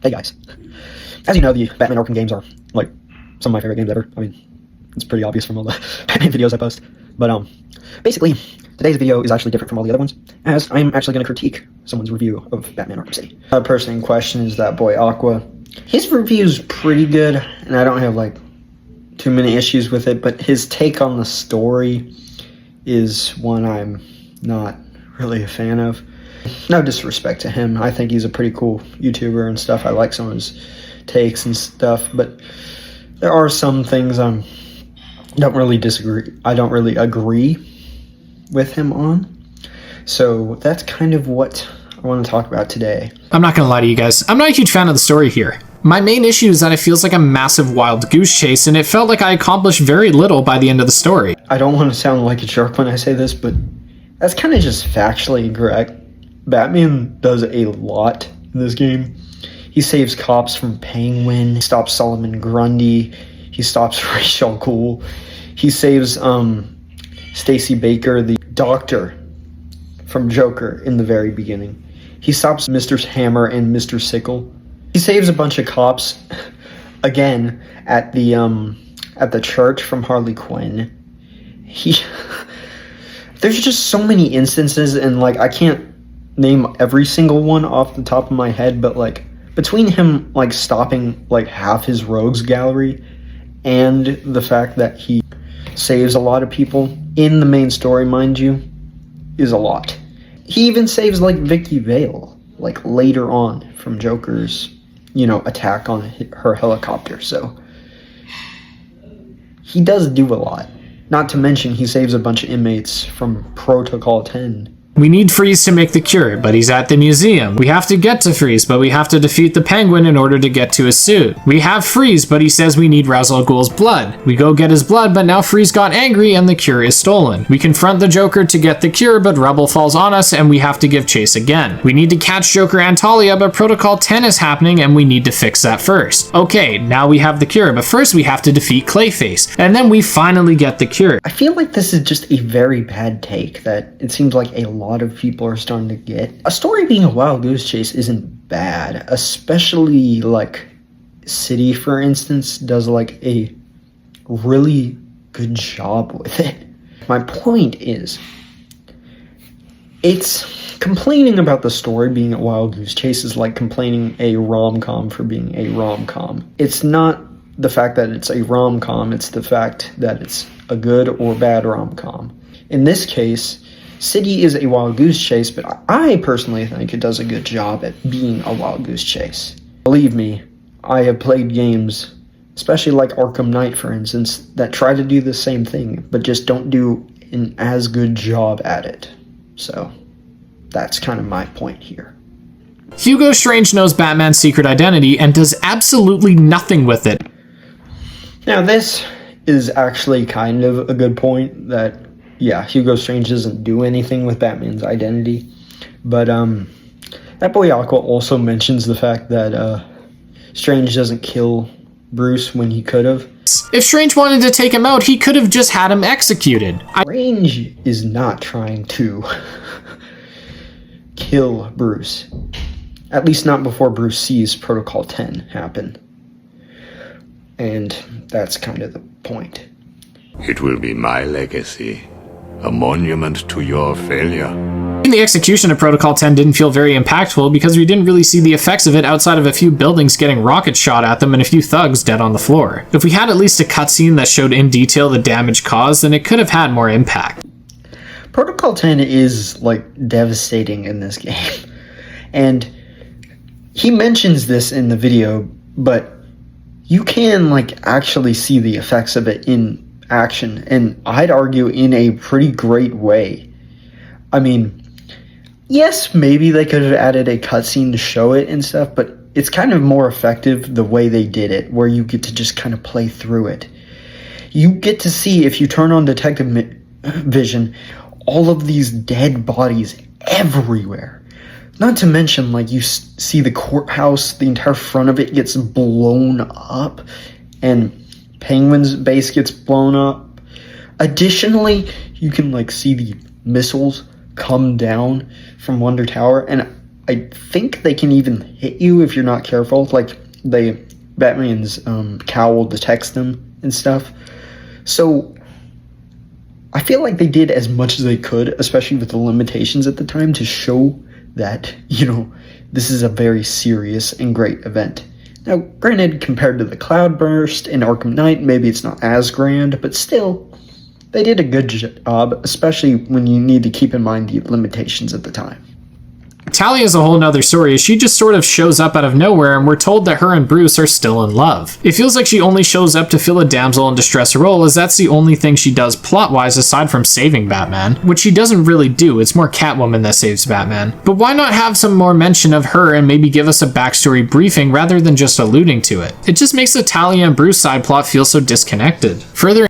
Hey guys, as you know, the Batman Arkham games are like some of my favorite games ever. I mean, it's pretty obvious from all the Batman videos I post. But basically, today's video is actually different from all the other ones, as I'm actually going to critique someone's review of Batman Arkham City. The person in question is that boy Aqua. His review's pretty good, and I don't have like too many issues with it, but his take on the story is one I'm not really a fan of. No disrespect to him. I think he's a pretty cool YouTuber and stuff. I like some of his takes and stuff, but there are some things I don't really agree with him on. So that's kind of what I want to talk about today. I'm not gonna lie to you guys, I'm not a huge fan of the story here. My main issue is that it feels like a massive wild goose chase, and it felt like I accomplished very little by the end of the story. I don't want to sound like a jerk when I say this, but that's kind of just factually incorrect. Batman does a lot in this game. He saves cops from Penguin, he stops Solomon Grundy, he stops Ra's al Ghul, he saves Stacey Baker, the doctor from Joker in the very beginning. He stops Mr. Hammer and Mr. Sickle. He saves a bunch of cops again at the church from Harley Quinn. There's just so many instances, and like I can't name every single one off the top of my head, but like between him like stopping like half his rogues gallery and the fact that he saves a lot of people in the main story, mind you, is a lot. He even saves like Vicky Vale like later on from Joker's, attack on her helicopter. So he does do a lot. Not to mention he saves a bunch of inmates from Protocol 10. We need Freeze to make the cure, but he's at the museum. We have to get to Freeze, but we have to defeat the Penguin in order to get to his suit. We have Freeze, but he says we need Ra's al Ghul's blood. We go get his blood, but now Freeze got angry and the cure is stolen. We confront the Joker to get the cure, but Rebel falls on us and we have to give chase again. We need to catch Joker and Talia, but Protocol 10 is happening and we need to fix that first. Okay, now we have the cure, but first we have to defeat Clayface, and then we finally get the cure. I feel like this is just a very bad take that it seems like a lot of people are starting to get. A story being a wild goose chase isn't bad, especially like City, for instance, does like a really good job with it. My point is, it's complaining about the story being a wild goose chase is like complaining a rom-com for being a rom-com. It's not the fact that it's a rom-com, it's the fact that it's a good or bad rom-com. In this case, City is a wild goose chase, but I personally think it does a good job at being a wild goose chase. Believe me, I have played games, especially like Arkham Knight, for instance, that try to do the same thing, but just don't do an as good job at it. So, that's kind of my point here. Hugo Strange knows Batman's secret identity and does absolutely nothing with it. Now, this is actually kind of a good point that, yeah, Hugo Strange doesn't do anything with Batman's identity, but that boy Aqua also mentions the fact that Strange doesn't kill Bruce when he could have. If Strange wanted to take him out, he could have just had him executed. Strange is not trying to kill Bruce, at least not before Bruce sees Protocol 10 happen, and that's kind of the point. It will be my legacy. A monument to your failure. The execution of Protocol 10 didn't feel very impactful because we didn't really see the effects of it outside of a few buildings getting rockets shot at them and a few thugs dead on the floor. If we had at least a cutscene that showed in detail the damage caused, then it could have had more impact. Protocol 10 is like devastating in this game, and he mentions this in the video, but you can like actually see the effects of it in action, and I'd argue in a pretty great way. I mean, yes, maybe they could have added a cutscene to show it and stuff, but it's kind of more effective the way they did it, where you get to just kind of play through it. You get to see, if you turn on detective vision, all of these dead bodies everywhere. Not to mention, like, you see the courthouse, the entire front of it gets blown up, and Penguin's base gets blown up. Additionally, you can like see the missiles come down from Wonder Tower, and I think they can even hit you if you're not careful. Like, Batman's cowl detects them and stuff. So I feel like they did as much as they could, especially with the limitations at the time, to show that, this is a very serious and great event. Now, granted, compared to the Cloudburst in Arkham Knight, maybe it's not as grand, but still, they did a good job, especially when you need to keep in mind the limitations at the time. Talia is a whole nother story, as she just sort of shows up out of nowhere and we're told that her and Bruce are still in love. It feels like she only shows up to fill a damsel in distress role, as that's the only thing she does plot-wise aside from saving Batman, which she doesn't really do. It's more Catwoman that saves Batman. But why not have some more mention of her and maybe give us a backstory briefing rather than just alluding to it? It just makes the Talia and Bruce side plot feel so disconnected. Further,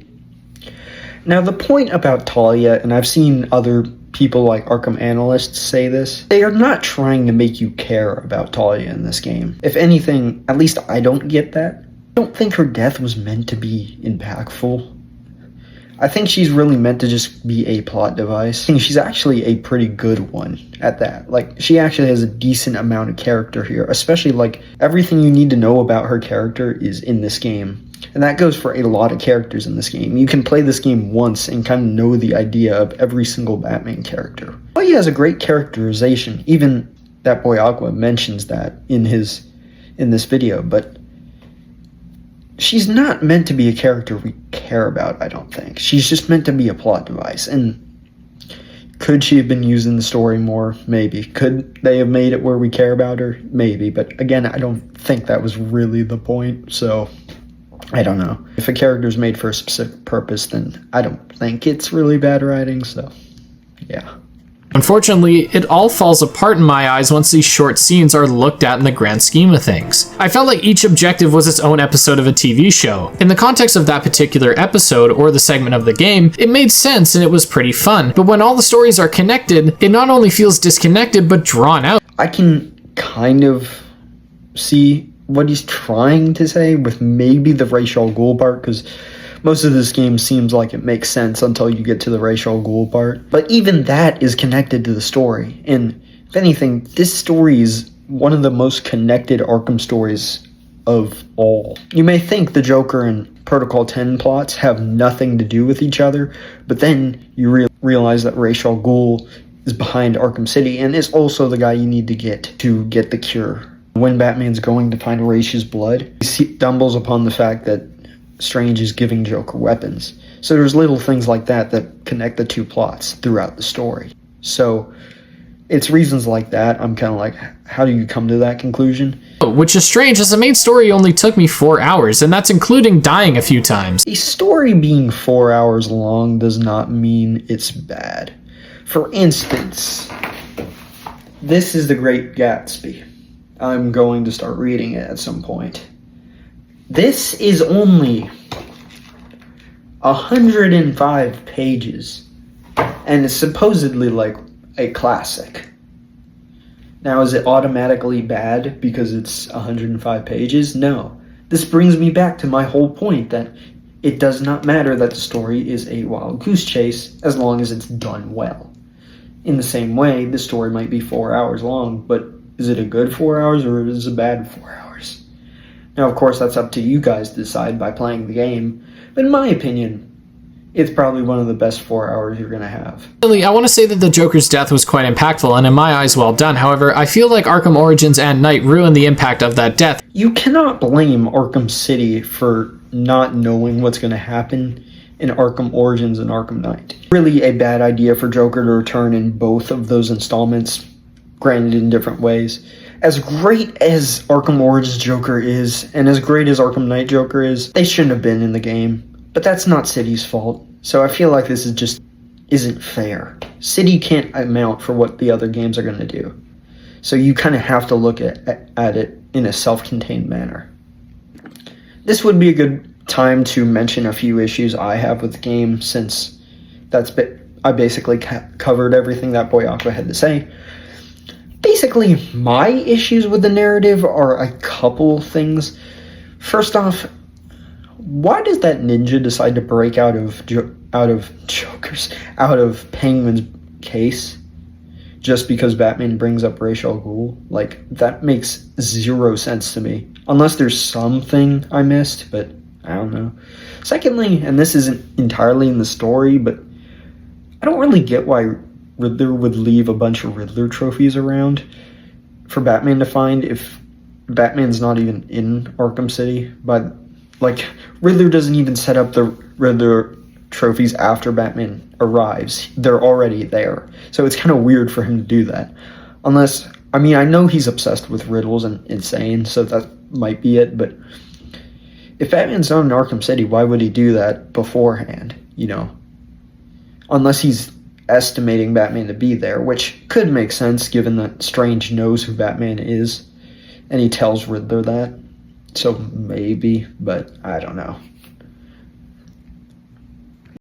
now the point about Talia, and I've seen other people like Arkham analysts say this, they are not trying to make you care about Talia in this game. If anything, at least I don't get that. I don't think her death was meant to be impactful. I think she's really meant to just be a plot device. I think she's actually a pretty good one at that. Like, she actually has a decent amount of character here, especially like everything you need to know about her character is in this game. And that goes for a lot of characters in this game. You can play this game once and kind of know the idea of every single Batman character. Talia has a great characterization. Even that boy Aqua mentions that in this video, but she's not meant to be a character we care about, I don't think. She's just meant to be a plot device. And could she have been used in the story more? Maybe. Could they have made it where we care about her? Maybe. But again, I don't think that was really the point, so I don't know. If a character's made for a specific purpose, then I don't think it's really bad writing, so yeah. unfortunately, it all falls apart in my eyes once these short scenes are looked at in the grand scheme of things. I felt like each objective was its own episode of a TV show. In the context of that particular episode, or the segment of the game, it made sense and it was pretty fun, but when all the stories are connected, it not only feels disconnected, but drawn out. I can kind of see what he's trying to say with maybe the Ra's al Ghul part, because most of this game seems like it makes sense until you get to the Ra's al Ghul part. But even that is connected to the story. And if anything, this story is one of the most connected Arkham stories of all. You may think the Joker and Protocol 10 plots have nothing to do with each other, but then you realize that Ra's al Ghul is behind Arkham City and is also the guy you need to get the cure. When Batman's going to find Ra's blood, he stumbles upon the fact that Strange is giving Joker weapons. So there's little things like that that connect the two plots throughout the story. So it's reasons like that I'm kind of like, how do you come to that conclusion? Which is strange, as the main story only took me 4 hours, and that's including dying a few times. A story being 4 hours long does not mean it's bad. For instance, this is The Great Gatsby. I'm going to start reading it at some point. This is only 105 pages, and it's supposedly like a classic. Now, is it automatically bad because it's 105 pages? No. This brings me back to my whole point that it does not matter that the story is a wild goose chase as long as it's done well. In the same way, the story might be 4 hours long, but is it a good 4 hours or is it a bad 4 hours? Now, of course, that's up to you guys to decide by playing the game, but in my opinion, it's probably one of the best 4 hours you're going to have. Really, I want to say that the Joker's death was quite impactful, and in my eyes, well done. However, I feel like Arkham Origins and Knight ruined the impact of that death. You cannot blame Arkham City for not knowing what's going to happen in Arkham Origins and Arkham Knight. Really a bad idea for Joker to return in both of those installments, granted in different ways. As great as Arkham Origins Joker is, and as great as Arkham Knight Joker is, they shouldn't have been in the game. But that's not City's fault. So I feel like this is just isn't fair. City can't amount for what the other games are going to do. So you kind of have to look at it in a self-contained manner. This would be a good time to mention a few issues I have with the game, since I basically covered everything that boy Aqua had to say. Basically, my issues with the narrative are a couple things. First off, why does that ninja decide to break out of Penguin's case? just because Batman brings up Ra's al Ghul. Like, that makes zero sense to me. Unless there's something I missed, but I don't know. Secondly, and this isn't entirely in the story, but I don't really get why Riddler would leave a bunch of Riddler trophies around for Batman to find if Batman's not even in Arkham City. But, like, Riddler doesn't even set up the Riddler trophies after Batman arrives. They're already there. So it's kind of weird for him to do that. Unless, I mean, I know he's obsessed with riddles and insane, so that might be it, but if Batman's not in Arkham City, why would he do that beforehand, you know? Unless he's estimating Batman to be there, which could make sense given that Strange knows who Batman is, and he tells Riddler that. So maybe, but I don't know.